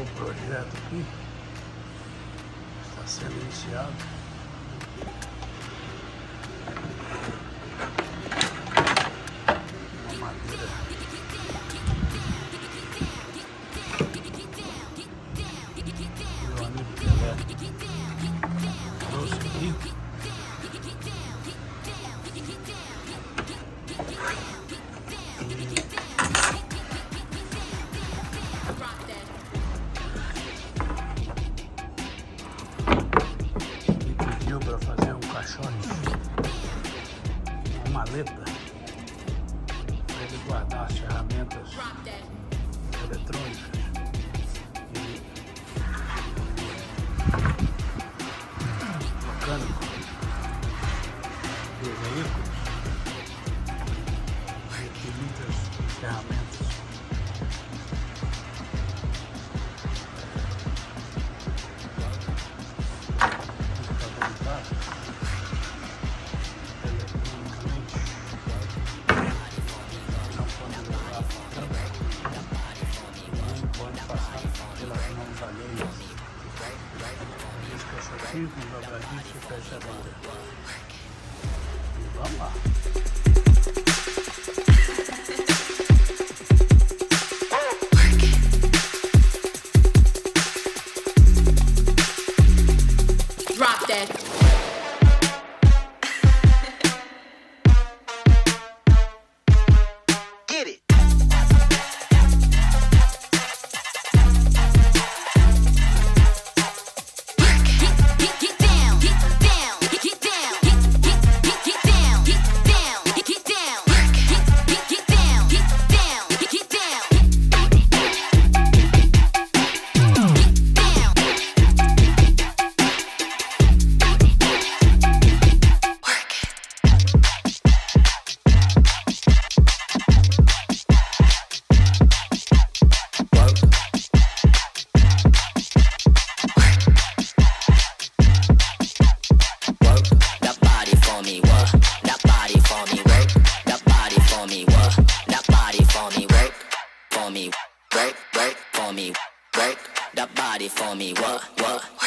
o projeto aqui, está sendo iniciado. Uma madeira meu amigo Pelé trouxe aqui. Para fazer um caixote, uma maleta para ele guardar as ferramentas eletrônicas e mecânicos dos veículos e muitas ferramentas. Com dobradinho e fecha a banda. Vamos lá. Drop that. Get it. That body for me, what, work it.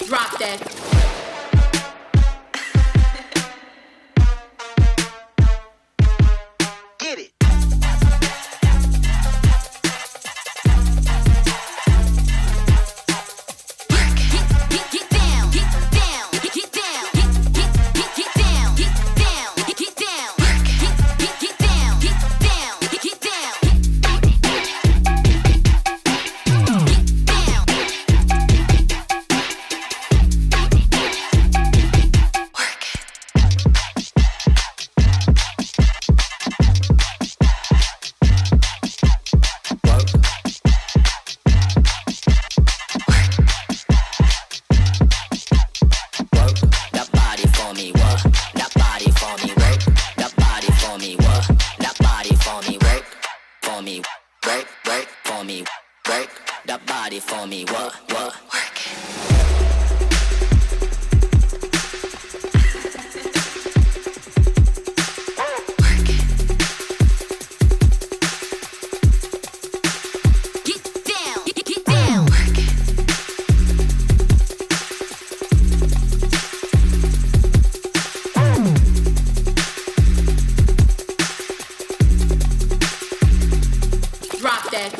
Drop that. Get it. That body for me, what, work it. Drop that.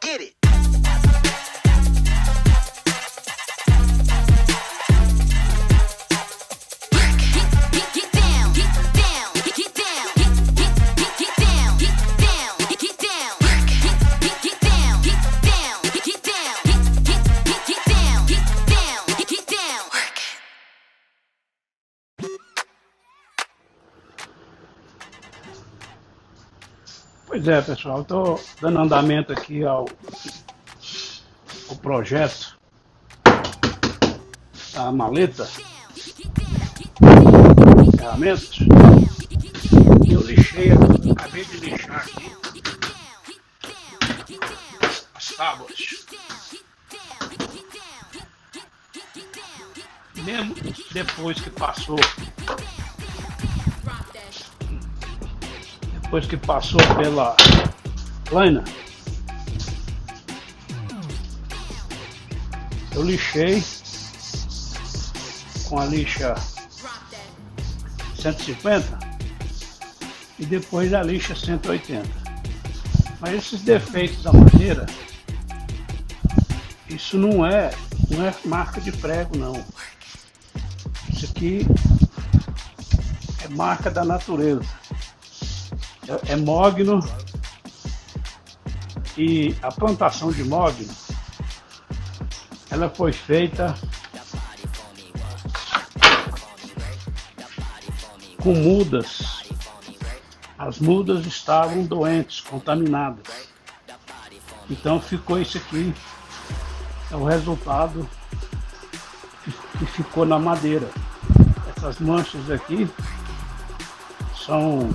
Get it. Pois é, pessoal, estou dando andamento aqui ao projeto da maleta, ferramentas. Eu lixei, acabei de lixar aqui as tábuas. mesmo depois que passou, Drop that. pela plana, eu lixei com a lixa Drop that. 150 e depois a lixa 180. Mas esses defeitos da madeira, isso não é marca de prego, não. Isso aqui é marca da natureza. É mogno, e a plantação de mogno, ela foi feita com mudas. As mudas estavam doentes, contaminadas. Então ficou isso aqui. É o resultado que ficou na madeira. Essas manchas aqui são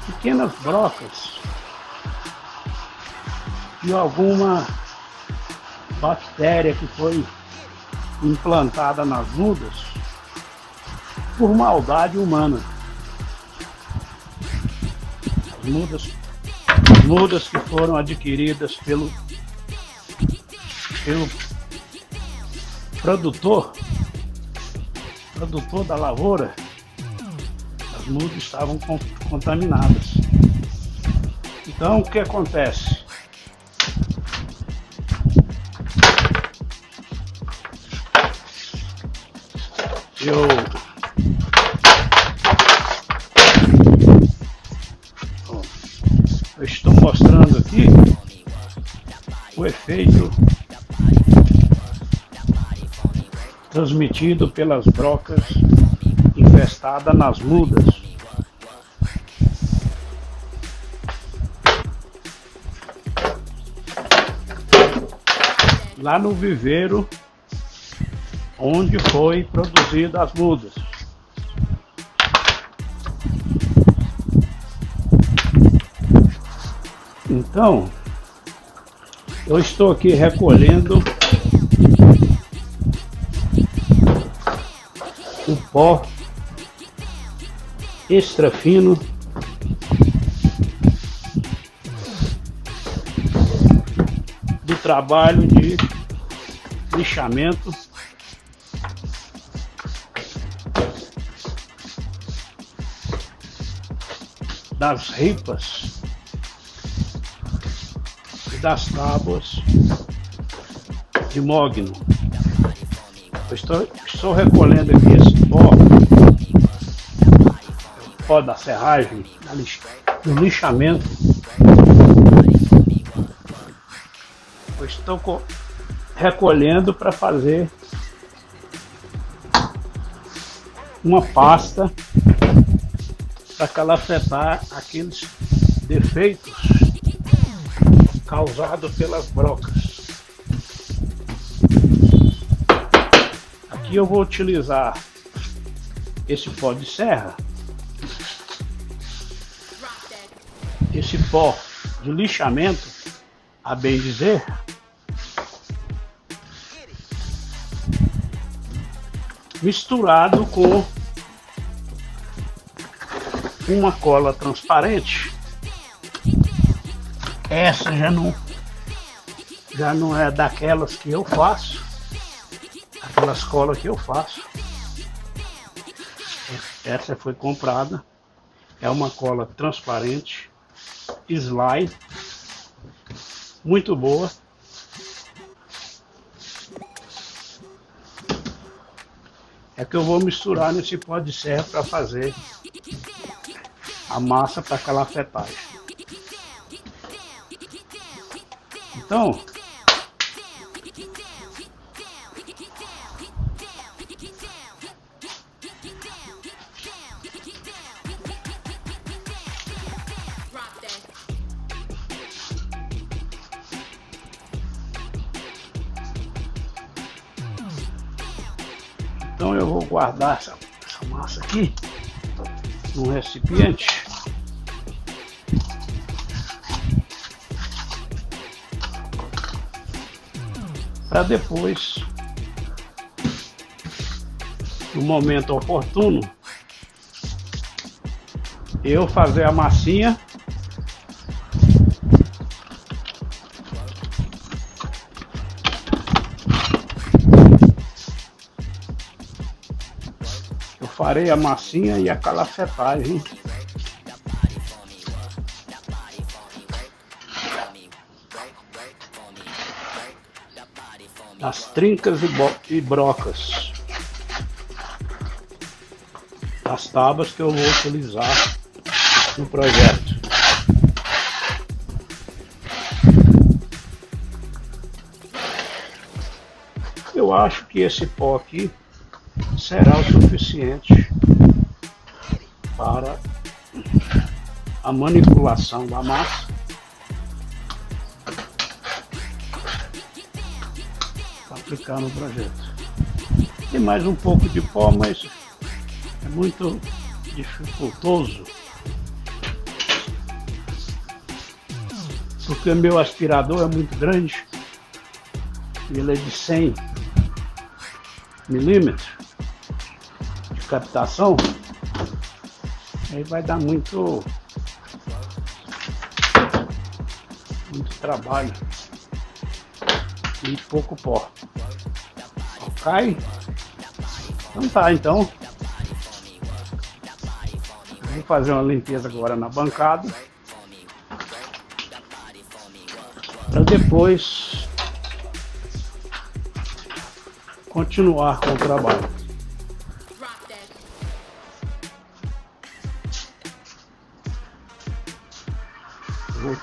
pequenas brocas de alguma bactéria que foi implantada nas mudas por maldade humana. As mudas que foram adquiridas pelo produtor da lavoura, as mudas estavam contaminadas. Então o que acontece? Eu estou mostrando aqui o efeito transmitido pelas brocas infestadas nas mudas. Lá no viveiro onde foi produzida as mudas. Então, eu estou aqui recolhendo o pó extra fino do trabalho de lixamento das ripas e das tábuas de mogno. Eu estou recolhendo aqui esse pó da serragem, do lixamento. Eu estou recolhendo para fazer uma pasta para calafetar aqueles defeitos causados pelas brocas. Aqui eu vou utilizar esse pó de serra, esse pó de lixamento, a bem dizer, misturado com uma cola transparente. Essa já não é daquelas que eu faço, aquelas colas que eu faço. Essa foi comprada, é uma cola transparente, slide, muito boa. É que eu vou misturar nesse pó de serra para fazer a massa para calafetagem. Então, eu vou guardar essa massa aqui num recipiente para depois no momento oportuno, eu fazer a massinha farei a massinha e a calafetagem das trincas e brocas das tábuas que eu vou utilizar no projeto. Eu acho que esse pó aqui será o suficiente para a manipulação da massa para aplicar no projeto. Tem mais um pouco de pó, mas é muito dificultoso porque o meu aspirador é muito grande, ele é de 100 milímetros de captação, aí vai dar muito trabalho e pouco pó. Ok? Então tá, então vou fazer uma limpeza agora na bancada para depois continuar com o trabalho. Vou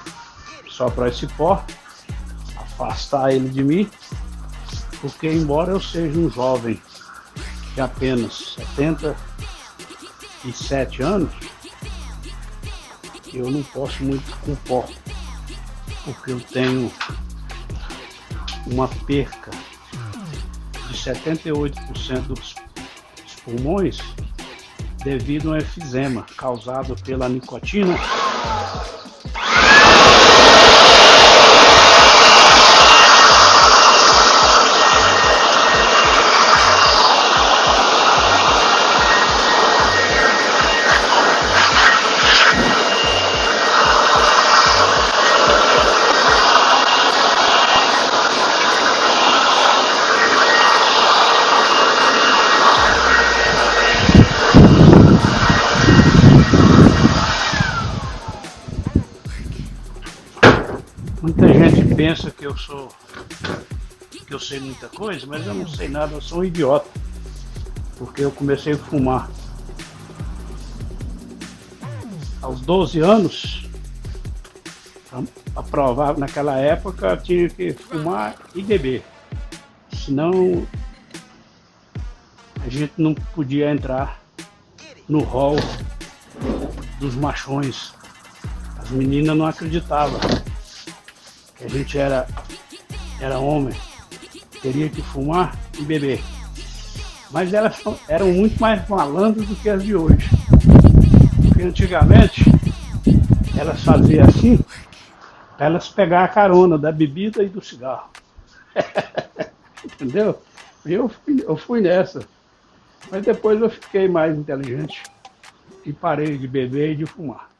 soprar esse pó, afastar ele de mim, porque embora eu seja um jovem de apenas 77 anos, eu não posso muito com pó, porque eu tenho uma perca de 78% dos pulmões devido a um efizema causado pela nicotina. Muita gente pensa que eu sei muita coisa, mas eu não sei nada, eu sou um idiota, porque eu comecei a fumar aos 12 anos. Aprovava naquela época, tinha que fumar e beber, senão a gente não podia entrar no hall dos machões. As meninas não acreditavam que a gente era homem, teria que fumar e beber. Mas elas eram muito mais malandras do que as de hoje, porque antigamente elas faziam assim para elas pegar a carona da bebida e do cigarro. Entendeu? Eu fui nessa, mas depois eu fiquei mais inteligente e parei de beber e de fumar.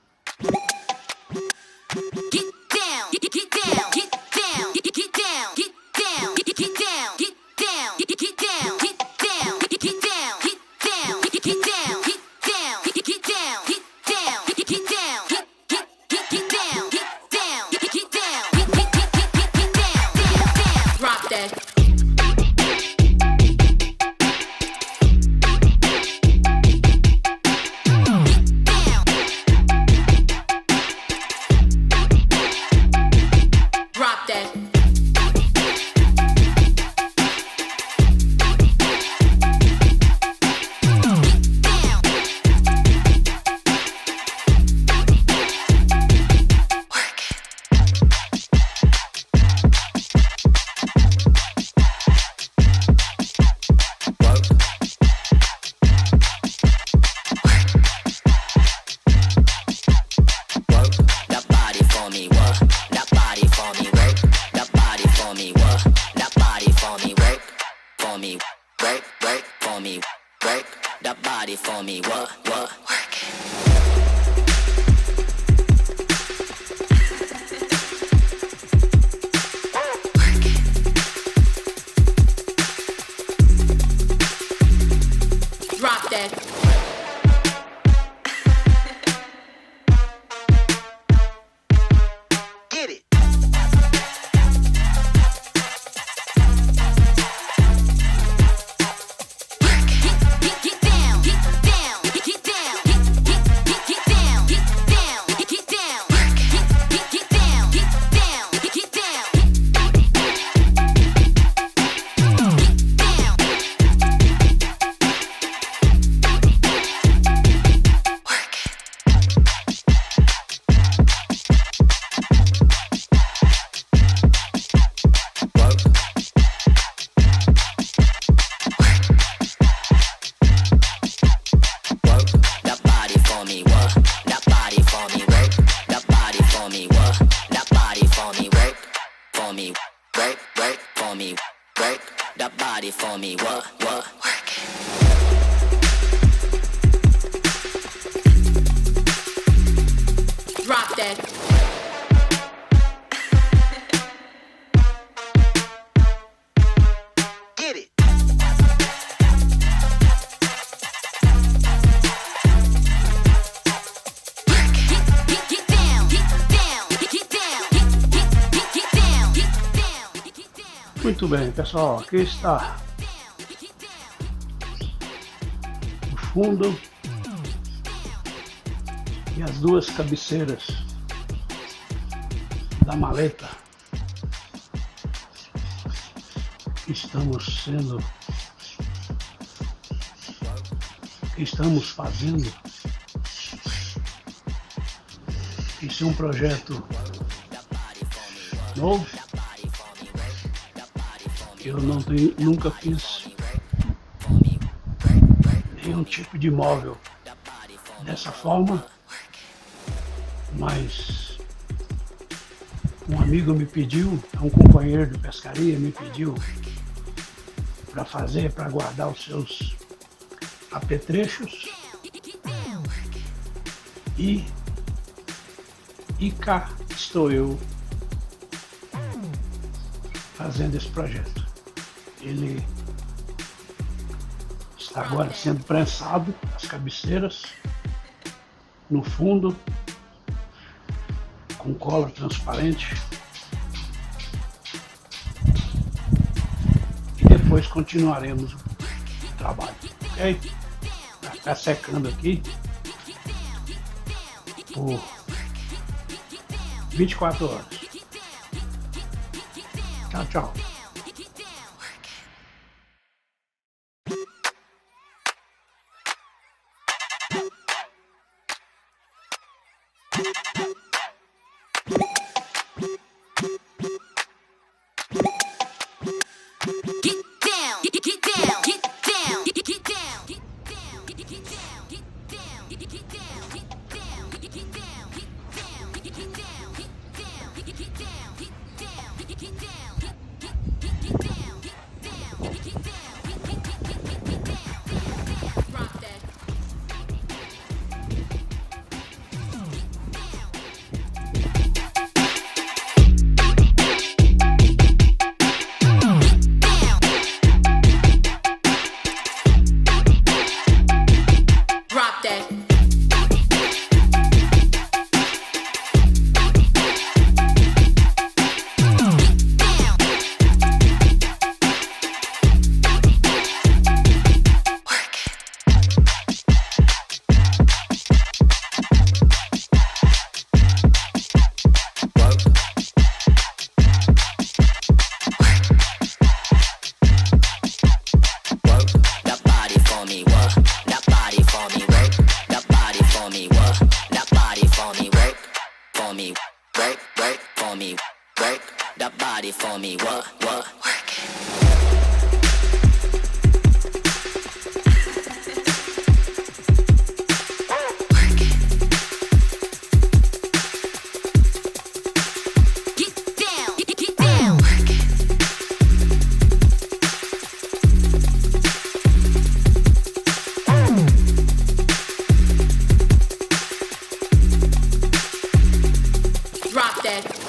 me, what? Work it. Drop that. Get it. Get down, get down, get down, get down, get down, get down, get down, get down, get down. Work that body for me, what? That body for me, work. That body for me, what? That body for me, work. For me, work for me, work. That body for me, what? Work it. Drop that. Get it. Get down, get down, get down, get down, get down. Muito bem, pessoal, aqui está o fundo e as duas cabeceiras da maleta que estamos fazendo. Isso é um projeto novo. Eu nunca fiz nenhum tipo de móvel dessa forma, mas um amigo me pediu, um companheiro de pescaria me pediu para fazer, para guardar os seus apetrechos, e cá estou eu fazendo esse projeto. Ele está agora sendo prensado, as cabeceiras, no fundo, com cola transparente. E depois continuaremos o trabalho, ok? Vai ficar secando aqui por 24 horas. Tchau, tchau. body for me, what? Work it. check.